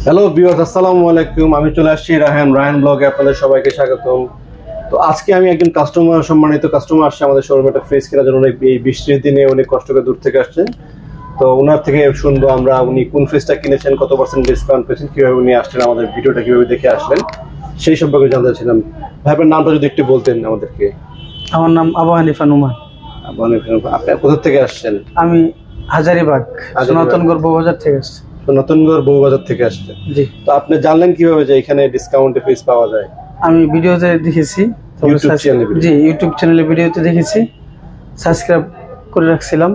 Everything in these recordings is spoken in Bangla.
হ্যালো ভিউয়ার্স, আসসালামু আলাইকুম। আমি চলে আসছি রায়হান ব্লগে, আপনাদের সবাইকে স্বাগতম। তো আজকে আমি একজন সম্মানিত কাস্টমার আসছে আমাদের শোরুমে একটা ফ্রিজ কেনার জন্য। এই বৃষ্টির দিনে অনেক কষ্ট করে দূর থেকে আসছেন। তো ওনার থেকে শুনবো আমরা উনি কোন ফ্রিজটা কিনেছেন, কত % ডিসকাউন্ট পেয়েছেন, কিভাবে উনি আসছেন, আমাদের ভিডিওটা কিভাবে দেখে আসলেন সেই সম্পর্কে জানতে চাইছিলাম। ভাই, আপনার নামটা যদি একটু বলতেন আমাদেরকে। আমার নাম আবু হানিফা নুমান। আপনি কোথা থেকে আসছেন? আমি হাজারীবাগ সনাতনগড় বউবাজার থেকে আসছি। সনাতনগড় বউবাজার থেকে আসছেন? জি। তো আপনি জানলেন কিভাবে যে এখানে ডিসকাউন্টে ফ্রিজ পাওয়া যায়? আমি ভিডিওতে দেখেছি, ইউটিউব চ্যানেলে ভিডিওতে দেখেছি, সাবস্ক্রাইব করে রাখছিলাম।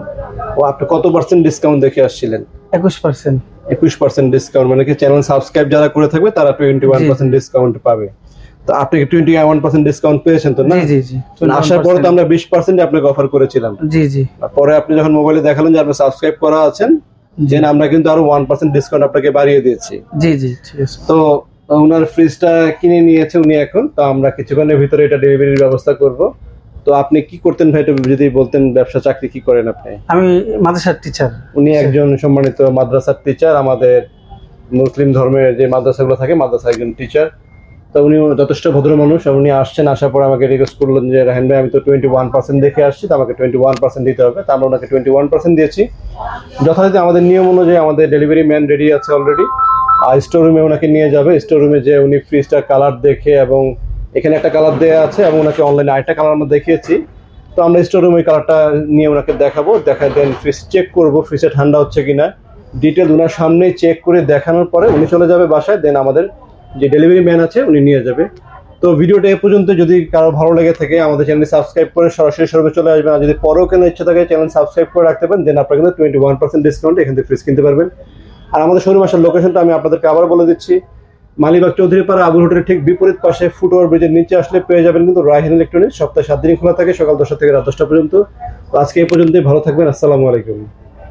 ও, আপনি কত % ডিসকাউন্ট দেখে আসছিলেন? 21%। 21% ডিসকাউন্ট মানে কি চ্যানেল সাবস্ক্রাইব যারা করে থাকবে তারা 21% ডিসকাউন্ট পাবে। তো আপনি 21% ডিসকাউন্ট পেয়েছেন তো? না, জি জি। আসার পরে তো আমরা 20% আপনাকে অফার করেছিলাম। জি জি। পরে আপনি যখন মোবাইলে দেখালেন যে আপনি সাবস্ক্রাইব করা আছেন, দেন আমরা কিন্তু আরো 1% ডিসকাউন্ট আপনাকে বাড়িয়ে দিয়েছি। জি জি, ঠিক আছে। তো ওনার ফ্রিজটা কিনে নিয়েছে উনি এখন। তো আমরা কিছুক্ষণের ভিতরে এটা ডেলিভারির ব্যবস্থা করব। তো আপনি কি করতেন ভাই, এটা যদি বলতেন? ব্যবসা, চাকরি কি করেন আপনি? আমি মাদ্রাসার টিচার। উনি একজন সম্মানিত মাদ্রাসার টিচার। আমাদের মুসলিম ধর্মের যে মাদ্রাসাগুলো থাকে, মাদ্রাসা একজন টিচার। তো উনি যথেষ্ট ভদ্র মানুষ। উনি আসছেন, আসার পর আমাকে রিকোয়েস্ট করলেন যে রায়হান ভাই, আমি তো 21% দেখে আসছি, তো আমাকে 21% দিতে হবে। তো আমরা ওনাকে 21% দিয়েছি যথারীতি। আমাদের নিয়ম অনুযায়ী আমাদের ডেলিভারি ম্যান রেডি আছে অলরেডি। আর স্টোর রুমে ওনাকে নিয়ে যাবে। স্টোর রুমে যে উনি ফ্রিজটার কালার দেখে, এবং এখানে একটা কালার দেওয়া আছে এবং ওনাকে অনলাইনে আরেকটা কালার আমরা দেখিয়েছি। তো আমরা স্টোর রুমে কালারটা নিয়ে ওনাকে দেখাবো, দেন ফ্রিজ চেক করবো ফ্রিজে ঠান্ডা হচ্ছে কিনা। ডিটেল ওনার সামনেই চেক করে দেখানোর পরে উনি চলে যাবে বাসায়। দেন আমাদের যে ডেলিভারি ম্যান আছে উনি নিয়ে যাবে। তো ভিডিওটা এ পর্যন্ত। যদি কারো ভালো লেগে থাকে আমাদের চ্যানেল সাবস্ক্রাইব করে সরাসরি শোরুমে চলে আসবেন। আর যদি পরেও কেনার ইচ্ছা থাকে চ্যানেল সাবস্ক্রাইব করে রাখতে পারেন, দেন আপনারা কিন্তু 21% ডিসকাউন্ট এখান থেকে ফ্রিজ কিনতে পারবেন। আর আমাদের শোরুম আসার লোকেশনটা আমি আপনাদেরকে আবার বলে দিচ্ছি। মালিবাগ চৌধুরীপাড়া আবুল হোটেলের ঠিক বিপরীত পাশে ফুটওভার ব্রিজের নিচে আসলে পেয়ে যাবেন কিন্তু রায়হান ইলেকট্রনিক্স। সপ্তাহে 7 দিনই খোলা থাকে, সকাল 10টা থেকে রাত 10টা পর্যন্ত। তো আজকে এই পর্যন্তই। ভালো থাকবেন। আসসালামু আলাইকুম।